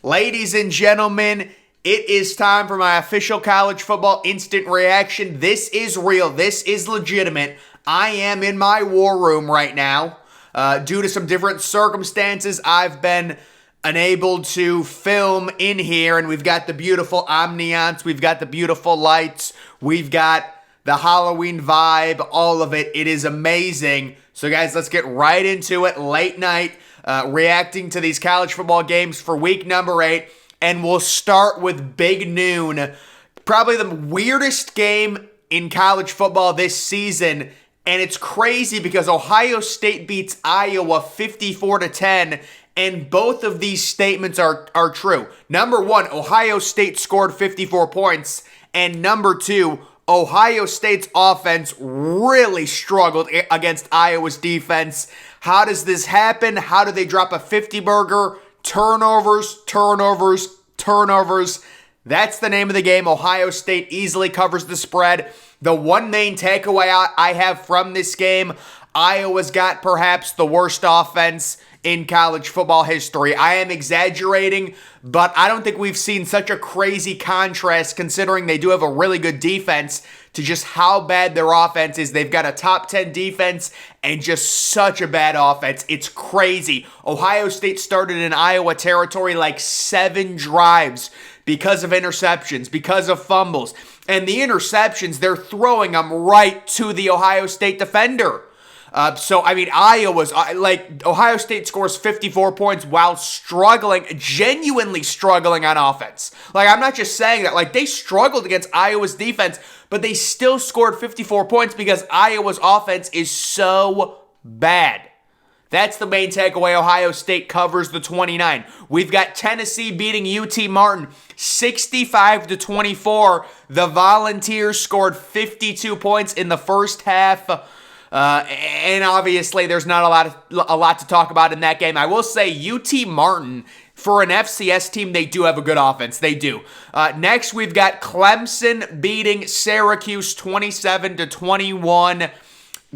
Ladies and gentlemen, it is time for my official college football instant reaction. This is real. This is legitimate. I am in my war room right now. Due to some different circumstances, I've been unable to film in here, and we've got the beautiful ambiance, we've got the beautiful lights, we've got the Halloween vibe, all of it. It is amazing. So guys, let's get right into it. Late night, reacting to these college football games for week number 8, and we'll start with Big Noon. Probably the weirdest game in college football this season, and it's crazy because Ohio State beats Iowa 54-10, and both of these statements are true. Number one, Ohio State scored 54 points, and number two, Ohio State's offense really struggled against Iowa's defense. How does this happen? How do they drop a 50-burger? Turnovers, turnovers, turnovers. That's the name of the game. Ohio State easily covers the spread. The one main takeaway I have from this game, Iowa's got perhaps the worst offense in college football history. I am exaggerating, but I don't think we've seen such a crazy contrast, considering they do have a really good defense, to just how bad their offense is. They've got a top 10 defense and just such a bad offense. It's crazy. Ohio State started in Iowa territory like 7 drives because of interceptions, because of fumbles. And the interceptions, they're throwing them right to the Ohio State defender. Ohio State scores 54 points while struggling, genuinely struggling on offense. I'm not just saying that. They struggled against Iowa's defense, but they still scored 54 points because Iowa's offense is so bad. That's the main takeaway. Ohio State covers the 29. We've got Tennessee beating UT Martin 65-24. The Volunteers scored 52 points in the first half. And obviously there's not a lot to talk about in that game. I will say UT Martin, for an FCS team, they do have a good offense. They do. Next, we've got Clemson beating Syracuse 27-21.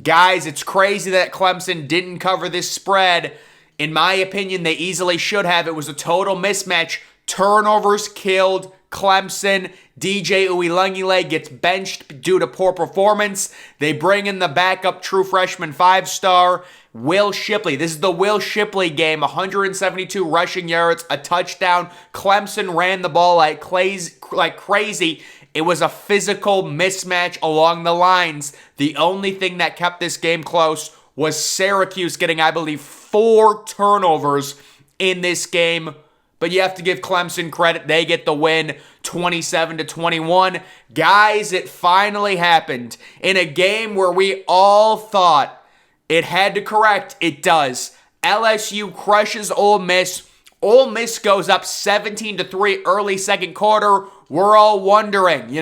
Guys, it's crazy that Clemson didn't cover this spread. In my opinion, they easily should have. It was a total mismatch. Turnovers killed Clemson. DJ Uiagalelei gets benched due to poor performance. They bring in the backup true freshman 5-star, Will Shipley. This is the Will Shipley game. 172 rushing yards, a touchdown. Clemson ran the ball like crazy. It was a physical mismatch along the lines. The only thing that kept this game close was Syracuse getting, I believe, 4 turnovers in this game. But you have to give Clemson credit. They get the win, 27-21. Guys, it finally happened. In a game where we all thought it had to correct, it does. LSU crushes Ole Miss. Ole Miss goes up 17-3 early second quarter. We're all wondering,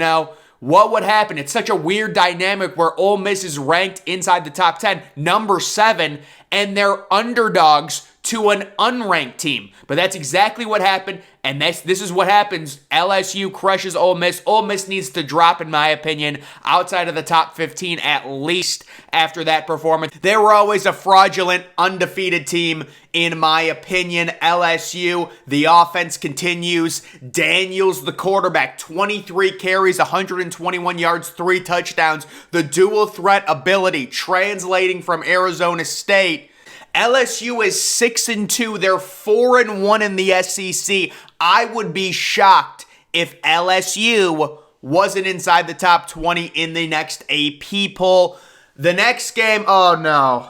what would happen? It's such a weird dynamic where Ole Miss is ranked inside the top 10, number 7, and they're underdogs to an unranked team. But that's exactly what happened, and this is what happens. LSU crushes Ole Miss. Ole Miss needs to drop, in my opinion, outside of the top 15 at least after that performance. They were always a fraudulent, undefeated team, in my opinion. LSU, the offense continues. Daniels, the quarterback, 23 carries, 121 yards, 3 touchdowns. The dual threat ability translating from Arizona State. LSU is 6-2. They're 4-1 in the SEC. I would be shocked if LSU wasn't inside the top 20 in the next AP poll. The next game, oh no.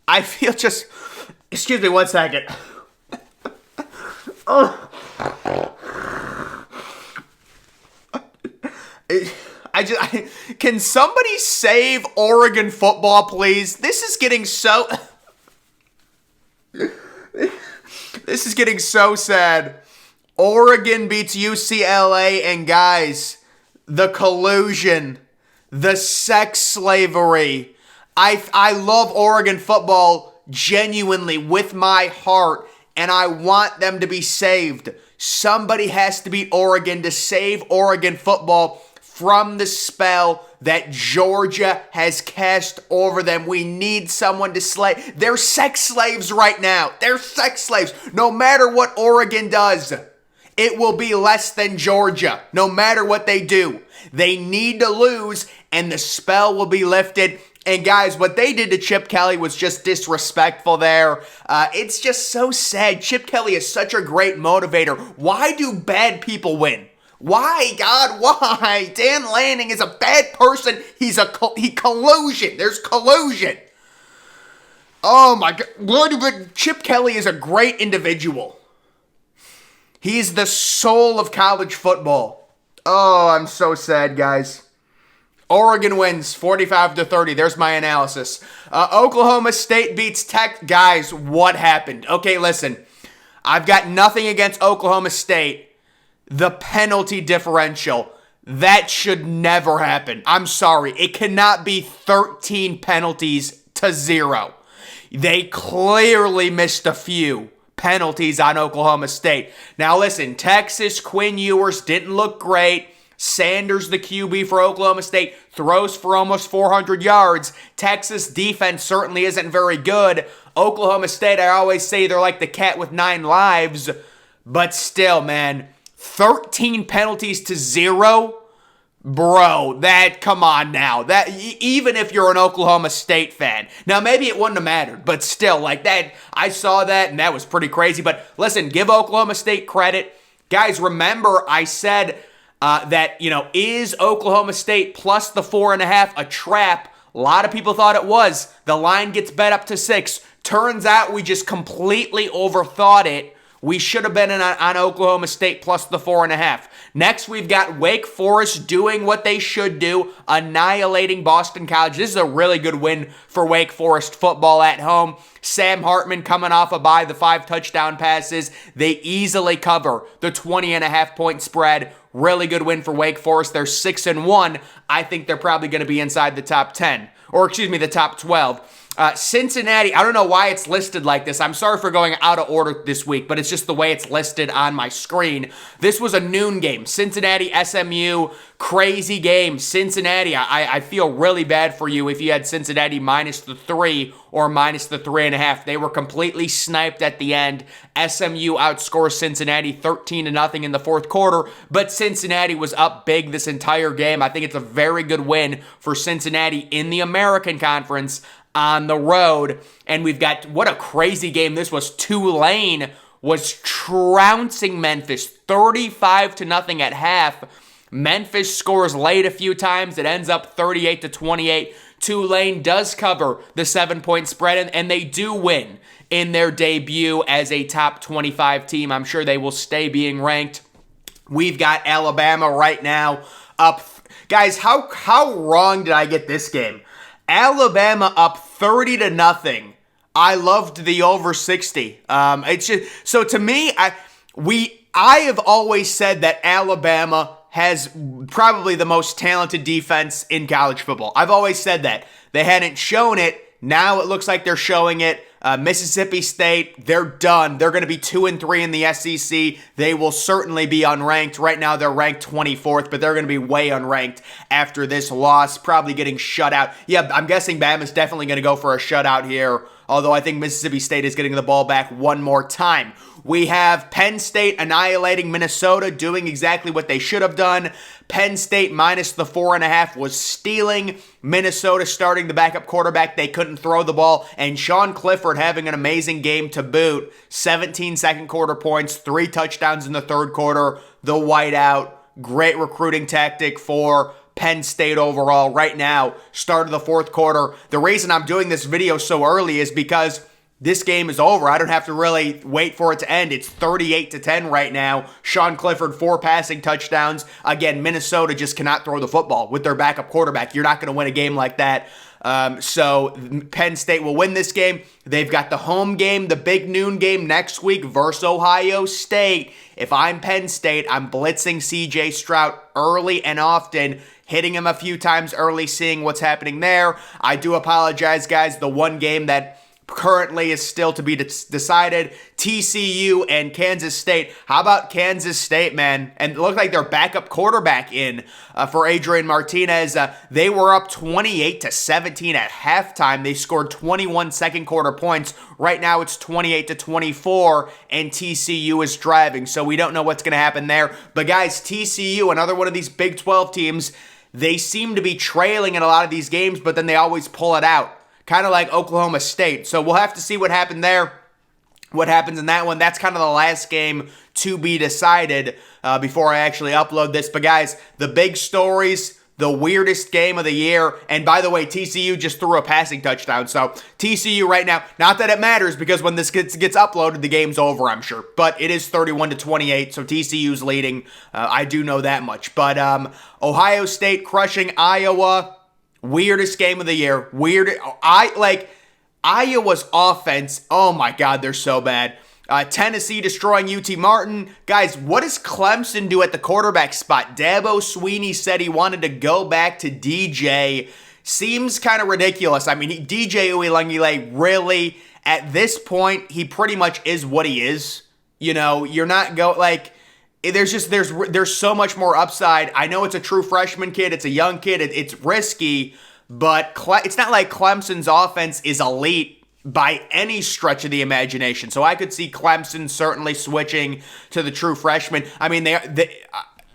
I feel just, excuse me 1 second. Oh. Can somebody save Oregon football, please? This is getting so sad. Oregon beats UCLA, and guys, the collusion, the sex slavery. I love Oregon football genuinely with my heart, and I want them to be saved. Somebody has to beat Oregon to save Oregon football from the spell that Georgia has cast over them. We need someone to slay. They're sex slaves right now. They're sex slaves. No matter what Oregon does, it will be less than Georgia. No matter what they do. They need to lose, and the spell will be lifted. And guys, what they did to Chip Kelly was just disrespectful there. It's just so sad. Chip Kelly is such a great motivator. Why do bad people win? Why, God, why? Dan Lanning is a bad person. He collusion. There's collusion. Oh my God. But Chip Kelly is a great individual. He's the soul of college football. Oh, I'm so sad, guys. Oregon wins 45-30. There's my analysis. Oklahoma State beats Tech. Guys, what happened? Okay, listen. I've got nothing against Oklahoma State. The penalty differential. That should never happen. I'm sorry. It cannot be 13 penalties to 0. They clearly missed a few penalties on Oklahoma State. Now listen, Texas, Quinn Ewers didn't look great. Sanders, the QB for Oklahoma State, throws for almost 400 yards. Texas defense certainly isn't very good. Oklahoma State, I always say they're like the cat with 9 lives. But still, man, 13 penalties to 0? Bro, come on now. That even if you're an Oklahoma State fan. Now, maybe it wouldn't have mattered, but still, like that, I saw that, and that was pretty crazy. But listen, give Oklahoma State credit. Guys, remember I said that, is Oklahoma State plus the 4.5 a trap? A lot of people thought it was. The line gets bet up to 6. Turns out we just completely overthought it. We should have been on Oklahoma State plus the 4.5. Next, we've got Wake Forest doing what they should do, annihilating Boston College. This is a really good win for Wake Forest football at home. Sam Hartman coming off a bye, the 5 touchdown passes. They easily cover the 20.5 point spread. Really good win for Wake Forest. They're 6-1. I think they're probably going to be inside the top 10. Or, the top 12. Cincinnati, I don't know why it's listed like this. I'm sorry for going out of order this week, but it's just the way it's listed on my screen. This was a noon game. Cincinnati, SMU, crazy game. Cincinnati, I feel really bad for you if you had Cincinnati minus the 3 or minus the 3.5. They were completely sniped at the end. SMU outscores Cincinnati 13-0 in the fourth quarter, but Cincinnati was up big this entire game. I think it's a very good win for Cincinnati in the American Conference on the road. And we've got, what a crazy game this was. Tulane was trouncing Memphis 35-0 at half. Memphis scores late a few times. It ends up 38-28. Tulane does cover the 7-point spread, and they do win in their debut as a top 25 team. I'm sure they will stay being ranked. We've got Alabama right now up. Guys, how wrong did I get this game? Alabama up 30-0. I loved the over 60. It's just so to me, I have always said that Alabama has probably the most talented defense in college football. I've always said that. They hadn't shown it. Now it looks like they're showing it. Mississippi State, they're done. They're going to be 2-3 in the SEC. They will certainly be unranked. Right now they're ranked 24th, but they're going to be way unranked after this loss, probably getting shut out. Yeah, I'm guessing Bama's definitely going to go for a shutout here, although I think Mississippi State is getting the ball back one more time. We have Penn State annihilating Minnesota, doing exactly what they should have done. Penn State minus the 4.5 was stealing. Minnesota starting the backup quarterback. They couldn't throw the ball. And Sean Clifford having an amazing game to boot. 17 second quarter points, 3 touchdowns in the third quarter. The whiteout. Great recruiting tactic for Penn State overall. Right now, start of the fourth quarter. The reason I'm doing this video so early is because this game is over. I don't have to really wait for it to end. It's 38-10 right now. Sean Clifford, 4 passing touchdowns. Again, Minnesota just cannot throw the football with their backup quarterback. You're not going to win a game like that. So Penn State will win this game. They've got the home game, the big noon game next week versus Ohio State. If I'm Penn State, I'm blitzing C.J. Stroud early and often, hitting him a few times early, seeing what's happening there. I do apologize, guys. The one game that currently is still to be decided. TCU and Kansas State. How about Kansas State, man? And it looked like their backup quarterback for Adrian Martinez. They were up 28-17 at halftime. They scored 21 second quarter points. Right now it's 28-24, and TCU is driving. So we don't know what's going to happen there. But guys, TCU, another one of these Big 12 teams, they seem to be trailing in a lot of these games, but then they always pull it out. Kind of like Oklahoma State. So we'll have to see what happened there, what happens in that one. That's kind of the last game to be decided before I actually upload this. But guys, the big stories, the weirdest game of the year. And by the way, TCU just threw a passing touchdown. So TCU right now, not that it matters because when this gets uploaded, the game's over, I'm sure. But it is 31-28, so TCU's leading. I do know that much. But Ohio State crushing Iowa. Weirdest game of the year. Iowa's offense. Oh my God, they're so bad. Tennessee destroying UT Martin. Guys, what does Clemson do at the quarterback spot? Dabo Swinney said he wanted to go back to DJ. Seems kind of ridiculous. I mean, DJ Uiagalelei really, at this point, he pretty much is what he is. You know, you're not there's so much more upside. I know it's a true freshman kid. It's a young kid. It's risky, but it's not like Clemson's offense is elite by any stretch of the imagination. So I could see Clemson certainly switching to the true freshman. I mean,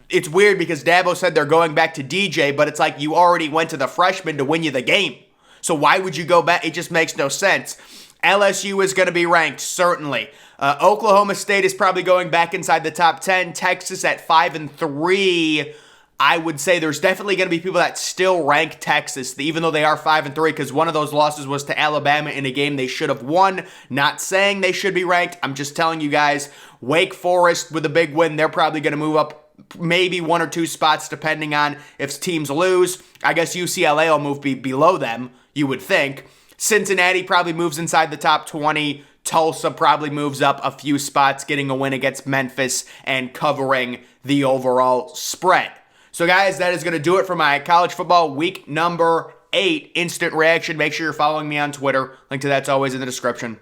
it's weird because Dabo said they're going back to DJ, but it's like you already went to the freshman to win you the game. So why would you go back? It just makes no sense. LSU is going to be ranked, certainly. Oklahoma State is probably going back inside the top 10. Texas at 5-3. I would say there's definitely going to be people that still rank Texas, even though they are 5-3, because one of those losses was to Alabama in a game they should have won. Not saying they should be ranked. I'm just telling you guys, Wake Forest with a big win, they're probably going to move up maybe 1 or 2 spots depending on if teams lose. I guess UCLA will move below them, you would think. Cincinnati probably moves inside the top 20. Tulsa probably moves up a few spots, getting a win against Memphis and covering the overall spread. So guys, that is going to do it for my college football week number 8 instant reaction. Make sure you're following me on Twitter. Link to that's always in the description.